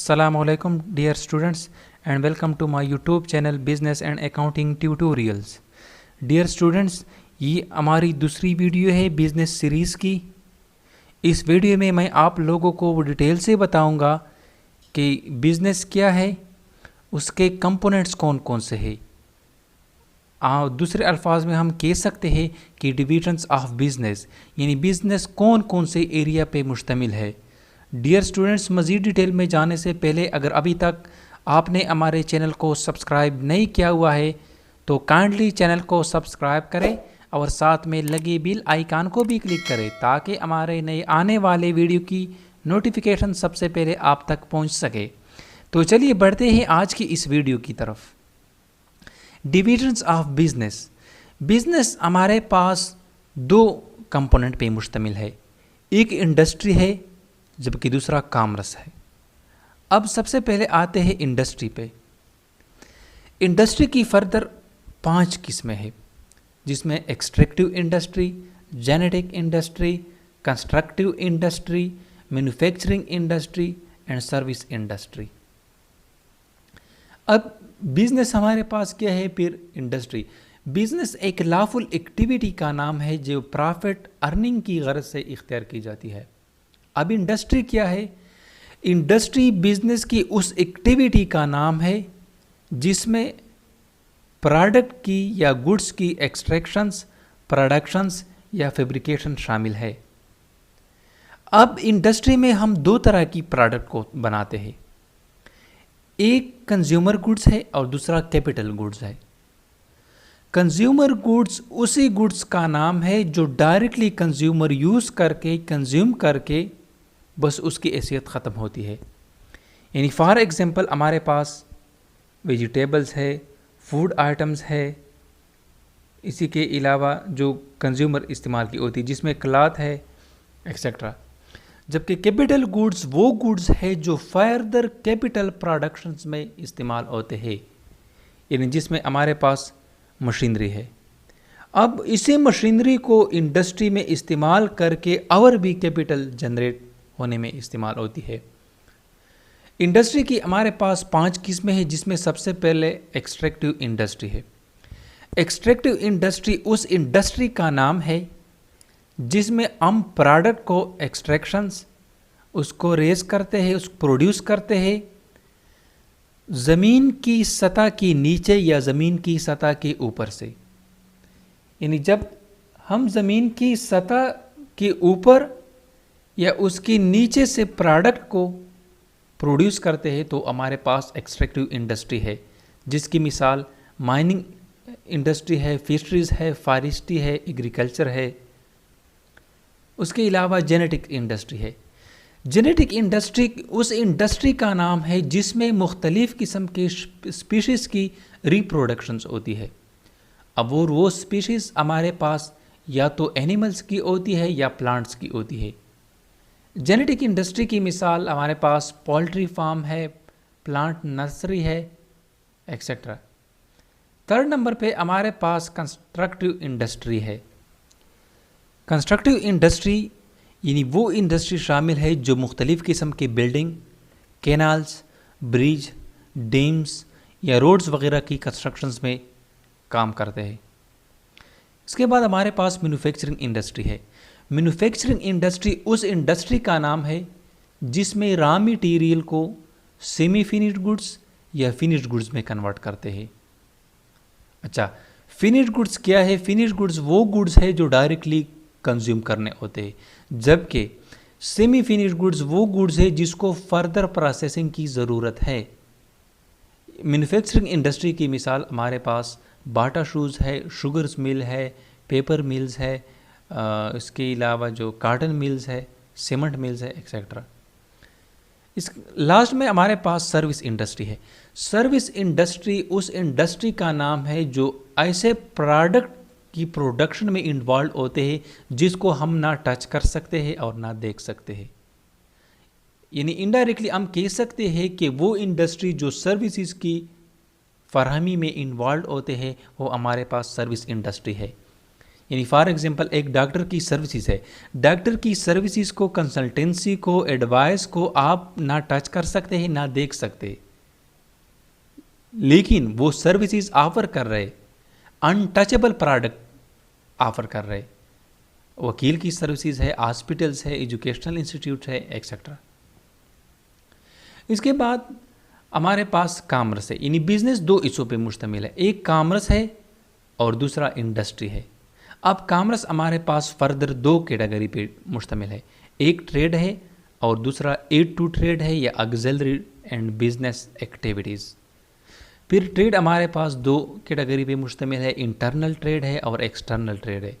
Assalamualaikum dear students and welcome to my YouTube channel Business and Accounting Tutorials। Dear students, ये हमारी दूसरी video है business series की। इस वीडियो में मैं आप लोगों को डिटेल से बताऊंगा कि बिज़नेस क्या है, उसके कंपोनेंट्स कौन कौन से हैं। दूसरे अल्फाज में हम कह सकते हैं कि डिविजन्स ऑफ बिज़नेस, यानी बिज़नेस कौन कौन से एरिया पे मुश्तमिल है। डियर स्टूडेंट्स, मज़ीद डिटेल में जाने से पहले अगर अभी तक आपने हमारे चैनल को सब्सक्राइब नहीं किया हुआ है तो काइंडली चैनल को सब्सक्राइब करें और साथ में लगे बेल आइकन को भी क्लिक करें ताकि हमारे नए आने वाले वीडियो की नोटिफिकेशन सबसे पहले आप तक पहुंच सके। तो चलिए बढ़ते हैं आज की इस वीडियो की तरफ। Divisions of business. बिज़नेस हमारे पास दो कंपोनेंट पे मुश्तमिल है, एक इंडस्ट्री है जबकि दूसरा कॉमर्स है। अब सबसे पहले आते हैं इंडस्ट्री पे। इंडस्ट्री की फर्दर 5 किस्में हैं, जिसमें extractive industry, genetic industry, constructive industry, manufacturing industry and service industry. अब बिजनेस हमारे पास क्या है, फिर इंडस्ट्री। बिजनेस एक लॉफुल एक्टिविटी का नाम है जो प्रॉफिट अर्निंग की गरज से इख्तियार की जाती है। अब इंडस्ट्री क्या है? इंडस्ट्री बिजनेस की उस एक्टिविटी का नाम है जिसमें प्रोडक्ट की या गुड्स की एक्सट्रैक्शंस, प्रोडक्शंस या फैब्रिकेशन शामिल है। अब इंडस्ट्री में हम दो तरह की प्रोडक्ट को बनाते हैं, एक कंज्यूमर गुड्स है और दूसरा कैपिटल गुड्स है। कंज्यूमर गुड्स उसी गुड्स का नाम है जो डायरेक्टली कंज्यूमर यूज़ करके कंज्यूम करके बस उसकी हैसियत ख़त्म होती है। यानी फॉर एग्ज़ाम्पल हमारे पास वेजिटेबल्स है, फूड आइटम्स है, इसी के अलावा जो कंज्यूमर इस्तेमाल की होती है जिसमें क्लॉथ है एक्सेट्रा। जबकि कैपिटल गुड्स वो गुड्स है जो फर्दर कैपिटल प्रोडक्शंस में इस्तेमाल होते हैं, यानी जिसमें हमारे पास मशीनरी है। अब इसी मशीनरी को इंडस्ट्री में इस्तेमाल करके और भी कैपिटल जनरेट होने में इस्तेमाल होती है। इंडस्ट्री की हमारे पास 5 किस्में हैं, जिसमें सबसे पहले एक्सट्रैक्टिव इंडस्ट्री है। एक्सट्रैक्टिव इंडस्ट्री उस इंडस्ट्री का नाम है जिसमें हम प्रोडक्ट को एक्सट्रैक्शंस उसको रेज करते हैं, उसको प्रोड्यूस करते हैं ज़मीन की सतह के नीचे या ज़मीन की सतह के ऊपर से। यानी जब हम ज़मीन की सतह के ऊपर या उसके नीचे से प्रोडक्ट को प्रोड्यूस करते हैं तो हमारे पास एक्सट्रैक्टिव इंडस्ट्री है, जिसकी मिसाल माइनिंग इंडस्ट्री है, फिशरीज है, फॉरेस्ट्री है, एग्रीकल्चर है। उसके अलावा जेनेटिक इंडस्ट्री है। जेनेटिक इंडस्ट्री उस इंडस्ट्री का नाम है जिसमें मुख्तलिफ़ किस्म के स्पीशीज़ की रिप्रोडक्शंस होती है। अब वो स्पीशीज़ हमारे पास या तो एनिमल्स की होती है या प्लांट्स की होती है। जेनेटिक इंडस्ट्री की मिसाल हमारे पास पोल्ट्री फार्म है, प्लांट नर्सरी है एक्सेट्रा। थर्ड नंबर पे हमारे पास कंस्ट्रक्टिव इंडस्ट्री है। कंस्ट्रक्टिव इंडस्ट्री यानी वो इंडस्ट्री शामिल है जो मुख्तलिफ़ किस्म के बिल्डिंग, कैनाल्स, ब्रिज, डैम्स या रोड्स वगैरह की कंस्ट्रक्शंस में काम करते हैं। इसके बाद हमारे पास मैन्युफैक्चरिंग इंडस्ट्री है। मैन्युफैक्चरिंग इंडस्ट्री उस इंडस्ट्री का नाम है जिसमें रॉ मटेरियल को सेमी फिनिश्ड गुड्स या फिनिश्ड गुड्स में कन्वर्ट करते हैं। अच्छा, फिनिश्ड गुड्स क्या है? फिनिश्ड गुड्स वो गुड्स है जो डायरेक्टली कंज्यूम करने होते हैं, जबकि सेमी फिनिश्ड गुड्स वो गुड्स है जिसको फर्दर प्रोसेसिंग की ज़रूरत है। मैन्युफैक्चरिंग इंडस्ट्री की मिसाल हमारे पास बाटा शूज़ है, शुगर्स मिल है, पेपर मिल्स है, इसके अलावा जो कार्टन मिल्स है, सीमेंट मिल्स है एक्सेट्रा। इस लास्ट में हमारे पास सर्विस इंडस्ट्री है। सर्विस इंडस्ट्री उस इंडस्ट्री का नाम है जो ऐसे प्रोडक्ट की प्रोडक्शन में इन्वॉल्व होते हैं जिसको हम ना टच कर सकते हैं और ना देख सकते हैं। यानी इनडायरेक्टली हम कह सकते हैं कि वो इंडस्ट्री जो सर्विसेज की फराहमी में इन्वॉल्व होते हैं वो हमारे पास सर्विस इंडस्ट्री है। यानी फॉर एग्जांपल एक डॉक्टर की सर्विसेज है, डॉक्टर की सर्विसेज को, कंसल्टेंसी को, एडवाइस को आप ना टच कर सकते हैं ना देख सकते, लेकिन वो सर्विसेज ऑफर कर रहे, अनटचेबल प्रोडक्ट ऑफर कर रहे। वकील की सर्विसेज है, हॉस्पिटल्स है, एजुकेशनल इंस्टीट्यूट है, एक्सेट्रा। इसके बाद हमारे पास कॉमर्स है, यानी बिजनेस दो हिस्सों पे मुश्तमिल है, एक कॉमर्स है और दूसरा इंडस्ट्री है। अब कॉमर्स हमारे पास फर्दर दो कैटेगरी पे मुश्तमिल है, एक ट्रेड है और दूसरा एड टू ट्रेड है या ऑक्सिलरी एंड बिजनेस एक्टिविटीज़। फिर ट्रेड हमारे पास दो कैटेगरी पे मुश्तमिल है, इंटरनल ट्रेड है और एक्सटर्नल ट्रेड है।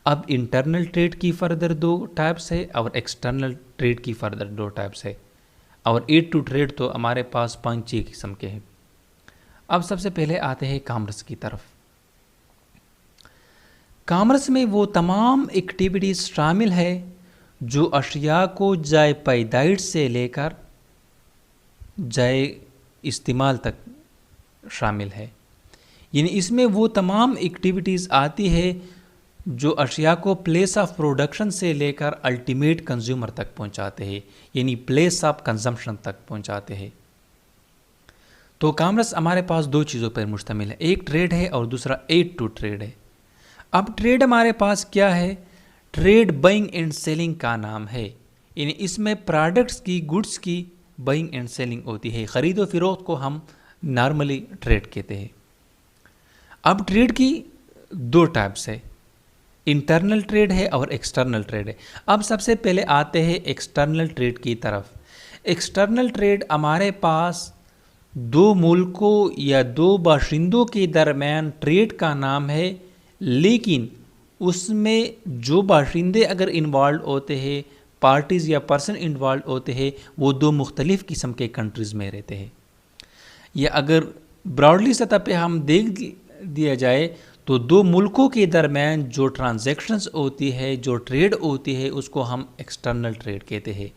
अब इंटरनल ट्रेड की फर्दर दो टाइप्स है और एक्सटर्नल ट्रेड की फर्दर दो टाइप्स है, और एड टू ट्रेड तो हमारे पास 5-6 किस्म के हैं। अब सबसे पहले आते हैं कॉमर्स की तरफ। कॉमर्स में वो तमाम एक्टिविटीज़ शामिल है जो अशिया को जाए पैदाइश से लेकर जाए इस्तेमाल तक शामिल है, यानी इसमें वो तमाम एक्टिविटीज़ आती है जो अशिया को प्लेस ऑफ प्रोडक्शन से लेकर अल्टीमेट कंज्यूमर तक पहुंचाते हैं, यानी प्लेस ऑफ कंजम्पशन तक पहुंचाते हैं। तो कॉमर्स हमारे पास दो चीज़ों पर मुश्तमिल है, एक ट्रेड है और दूसरा एड टू ट्रेड है। अब ट्रेड हमारे पास क्या है, ट्रेड बाइंग एंड सेलिंग का नाम है, यानी इसमें प्रोडक्ट्स की, गुड्स की बाइंग एंड सेलिंग होती है, ख़रीद व फरोख्त को हम नॉर्मली ट्रेड कहते हैं। अब ट्रेड की दो टाइप्स है, इंटरनल ट्रेड है और एक्सटर्नल ट्रेड है। अब सबसे पहले आते हैं एक्सटर्नल ट्रेड की तरफ। एक्सटर्नल ट्रेड हमारे पास दो मुल्कों या दो बाशिंदों के दरमियान ट्रेड का नाम है, लेकिन उसमें जो बाशिंदे अगर इन्वॉल्व होते हैं, पार्टीज़ या पर्सन इन्वॉल्व होते हैं, वो दो मुख्तलिफ़ किस्म के कंट्रीज़ में रहते हैं। या अगर ब्रॉडली सतह पे हम देख दिया जाए तो दो मुल्कों के दरमियान जो ट्रांजैक्शंस होती है, जो ट्रेड होती है, उसको हम एक्सटर्नल ट्रेड कहते हैं।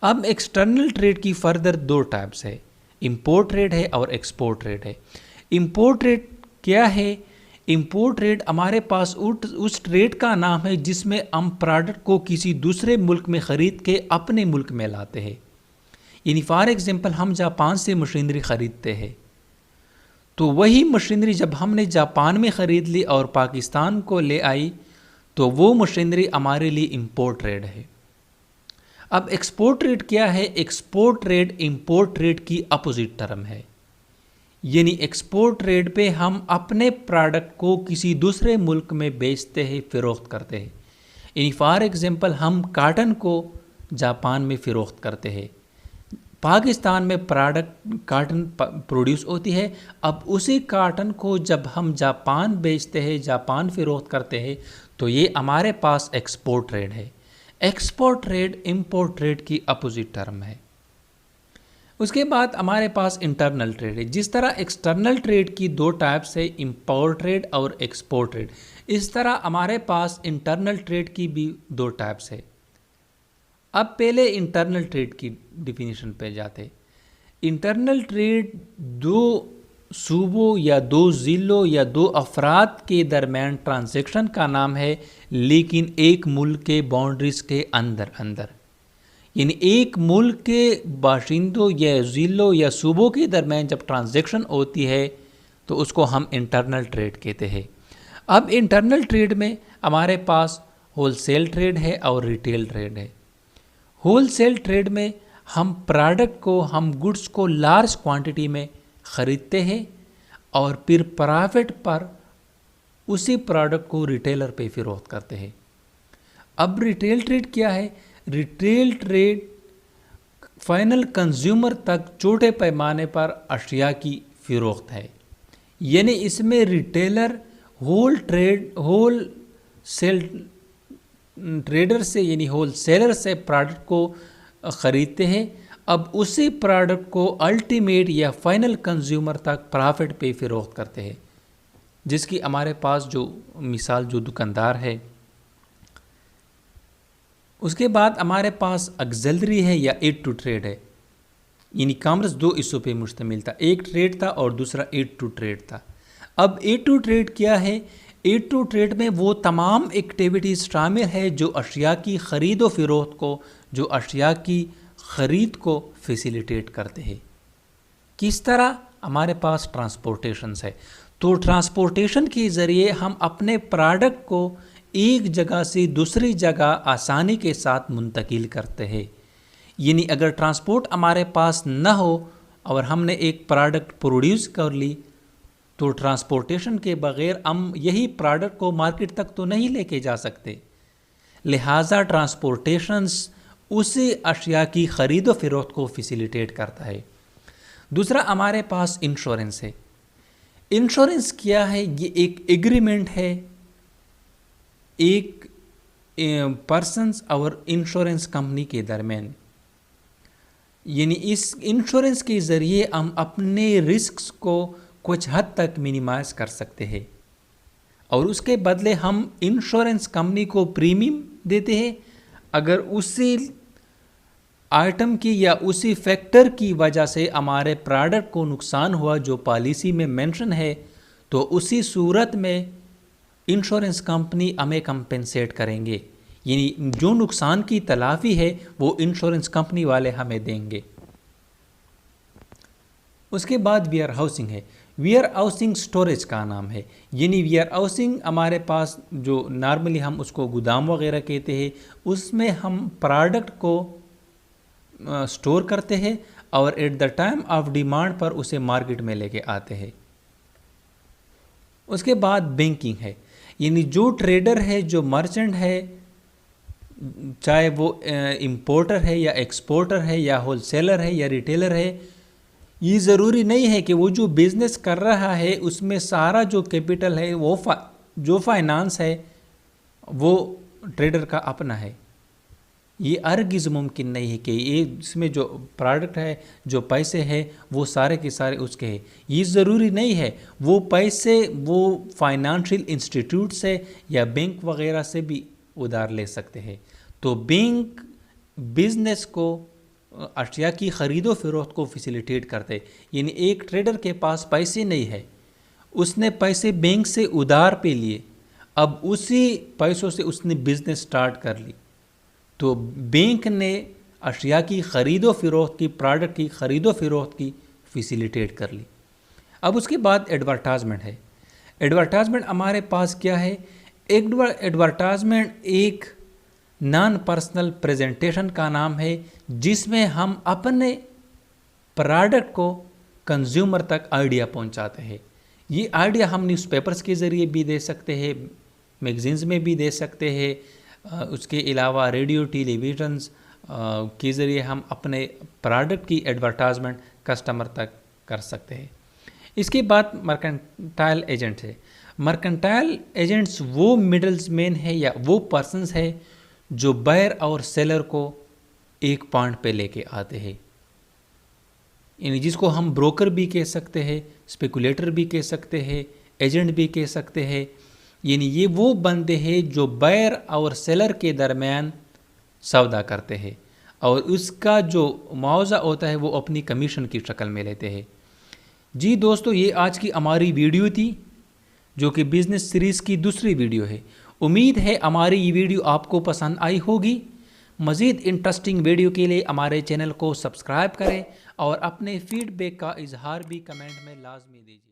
अब एक्सटर्नल ट्रेड की फर्दर दो टाइप्स है, इंपोर्ट ट्रेड है और एक्सपोर्ट ट्रेड है। इंपोर्ट ट्रेड क्या है, इंपोर्ट ट्रेड हमारे पास उस ट्रेड का नाम है जिसमें हम प्रोडक्ट को किसी दूसरे मुल्क में ख़रीद के अपने मुल्क में लाते हैं। यानी फॉर एग्जांपल हम जापान से मशीनरी ख़रीदते हैं, तो वही मशीनरी जब हमने जापान में ख़रीद ली और पाकिस्तान को ले आई तो वो मशीनरी हमारे लिए इंपोर्ट ट्रेड है। अब एक्सपोर्ट ट्रेड क्या है, एक्सपोर्ट ट्रेड इंपोर्ट ट्रेड की अपोजिट टर्म है, यानी एक्सपोर्ट ट्रेड पे हम अपने प्रोडक्ट को किसी दूसरे मुल्क में बेचते हैं, फ़रोख्त करते हैं। यानी फॉर एग्जांपल हम काटन को जापान में फ़रोख्त करते हैं, पाकिस्तान में काटन प्रोड्यूस होती है, अब उसी काटन को जब हम जापान बेचते हैं, जापान फ़रोख्त करते हैं, तो ये हमारे पास एक्सपोर्ट ट्रेड है। एक्सपोर्ट ट्रेड इंपोर्ट ट्रेड की अपोजिट टर्म है। उसके बाद हमारे पास इंटरनल ट्रेड है। जिस तरह एक्सटर्नल ट्रेड की दो टाइप्स है, इंपोर्ट ट्रेड और एक्सपोर्ट ट्रेड, इस तरह हमारे पास इंटरनल ट्रेड की भी दो टाइप्स है। अब पहले इंटरनल ट्रेड की डिफिनीशन पे जाते। इंटरनल ट्रेड दो सूबों या दो ज़िलों या दो अफराद के दरमियान ट्रांजैक्शन का नाम है, लेकिन एक मुल्क के बाउंड्रीज़ के अंदर अंदर, यानी एक मुल्क के बाशिंदों या ज़िलों या सूबों के दरमियान जब ट्रांजैक्शन होती है तो उसको हम इंटरनल ट्रेड कहते हैं। अब इंटरनल ट्रेड में हमारे पास होलसेल ट्रेड है और रिटेल ट्रेड है। होलसेल ट्रेड में हम प्रोडक्ट को, हम गुड्स को लार्ज क्वांटिटी में ख़रीदते हैं और फिर प्रॉफिट पर उसी प्रोडक्ट को रिटेलर पे फ़रोख्त करते हैं। अब रिटेल ट्रेड क्या है, रिटेल ट्रेड फाइनल कंज्यूमर तक छोटे पैमाने पर अशिया की फ़रोख्त है, यानी इसमें रिटेलर होल सेल ट्रेडर से यानी होल सेलर से प्रोडक्ट को ख़रीदते हैं, अब उसी प्रोडक्ट को अल्टीमेट या फाइनल कंज्यूमर तक प्रॉफिट पे फ़रोख्त करते हैं। जिसकी हमारे पास जो मिसाल जो दुकानदार है। उसके बाद हमारे पास ऑक्सिलरी है या एड टू ट्रेड है, यानी कॉमर्स दो हिस्सों पे मुश्तमिल था, एक ट्रेड था और दूसरा एड टू ट्रेड था। अब एड टू ट्रेड क्या है, एड टू ट्रेड में वो तमाम एक्टिविटीज़ शामिल है जो अशिया की ख़रीद व फ़रोख्त को, जो अशिया की ख़रीद को फैसिलिटेट करते हैं। किस तरह? हमारे पास ट्रांसपोर्टेशंस है, तो ट्रांसपोर्टेशन के ज़रिए हम अपने प्रोडक्ट को एक जगह से दूसरी जगह आसानी के साथ मुंतकिल करते हैं। यानी अगर ट्रांसपोर्ट हमारे पास न हो और हमने एक प्रोडक्ट प्रोड्यूस कर ली, तो ट्रांसपोर्टेशन के बग़ैर हम यही प्रोडक्ट को मार्केट तक तो नहीं लेके जा सकते। लिहाजा ट्रांसपोर्टेशंस उसी अशिया की ख़रीद व फ़रोख्त को फैसिलिटेट करता है। दूसरा हमारे पास इंश्योरेंस है। इंश्योरेंस क्या है? ये एक एग्रीमेंट है एक पर्सन्स और इंश्योरेंस कंपनी के दरमियान। यानी इस इंश्योरेंस के ज़रिए हम अपने रिस्क्स को कुछ हद तक मिनिमाइज़ कर सकते हैं और उसके बदले हम इंश्योरेंस कंपनी को प्रीमियम देते हैं। अगर उसी आइटम की या उसी फैक्टर की वजह से हमारे प्रोडक्ट को नुकसान हुआ जो पॉलिसी में मेंशन है, तो उसी सूरत में इंश्योरेंस कंपनी हमें कंपेंसेट करेंगे। यानी जो नुकसान की तलाफ़ी है वो इंश्योरेंस कंपनी वाले हमें देंगे। उसके बाद वेयर हाउसिंग है। वेयर हाउसिंग स्टोरेज का नाम है। यानी वेयर हाउसिंग हमारे पास जो नॉर्मली हम उसको गोदाम वगैरह कहते हैं, उसमें हम प्रोडक्ट को स्टोर करते हैं और at the time of demand पर उसे मार्केट में लेके आते हैं। उसके बाद बैंकिंग है। यानी जो ट्रेडर है, जो मर्चेंट है, चाहे वो इंपोर्टर है या एक्सपोर्टर है या होलसेलर है या रिटेलर है, ये ज़रूरी नहीं है कि वो जो बिज़नेस कर रहा है उसमें सारा जो कैपिटल है वो जो फाइनेंस है वो ट्रेडर का अपना है। ये हरगिज़ मुमकिन नहीं है कि ये इसमें जो प्रोडक्ट है, जो पैसे हैं, वो सारे के सारे उसके हैं। ये ज़रूरी नहीं है। वो पैसे वो फाइनेंशियल इंस्टीट्यूट से या बैंक वगैरह से भी उधार ले सकते हैं। तो बैंक बिज़नेस को, अशिया की ख़रीदो फ़रोख्त को फैसिलिटेट करते। यानी एक ट्रेडर के पास पैसे नहीं है, उसने पैसे बैंक से उधार पे लिए, अब उसी पैसों से उसने बिज़नेस स्टार्ट कर ली, तो बैंक ने अशिया की ख़रीदो फ़रोख्त की, प्रोडक्ट की ख़रीदो फ़रोख्त की फैसिलिटेट कर ली। अब उसके बाद एडवर्टाइजमेंट है। एडवर्टाइजमेंट हमारे पास क्या है? एडवर्टाइजमेंट एक नॉन पर्सनल प्रेजेंटेशन का नाम है जिसमें हम अपने प्रोडक्ट को कंज्यूमर तक आइडिया पहुंचाते हैं। ये आइडिया हम न्यूज़पेपर्स के ज़रिए भी दे सकते हैं, मैगज़ीन्स में भी दे सकते हैं, उसके अलावा रेडियो टेलीविज़न्स के ज़रिए हम अपने प्रोडक्ट की एडवर्टाइजमेंट कस्टमर तक कर सकते हैं। इसके बाद मर्केंटाइल एजेंट है। मर्केंटाइल एजेंट्स वो मिडल्समैन है या वो पर्सन्स है जो बायर और सेलर को एक पॉइंट पे लेके आते हैं। यानी जिसको हम ब्रोकर भी कह सकते हैं, स्पेकुलेटर भी कह सकते हैं, एजेंट भी कह सकते हैं। यानी ये वो बंदे हैं जो बायर और सेलर के दरमियान सौदा करते हैं और उसका जो मुआवजा होता है वो अपनी कमीशन की शक्ल में लेते हैं। जी दोस्तों, ये आज की हमारी वीडियो थी जो कि बिज़नेस सीरीज़ की दूसरी वीडियो है। उम्मीद है हमारी ये वीडियो आपको पसंद आई होगी। मज़ीद इंटरेस्टिंग वीडियो के लिए हमारे चैनल को सब्सक्राइब करें और अपने फीडबैक का इजहार भी कमेंट में लाजमी दीजिए।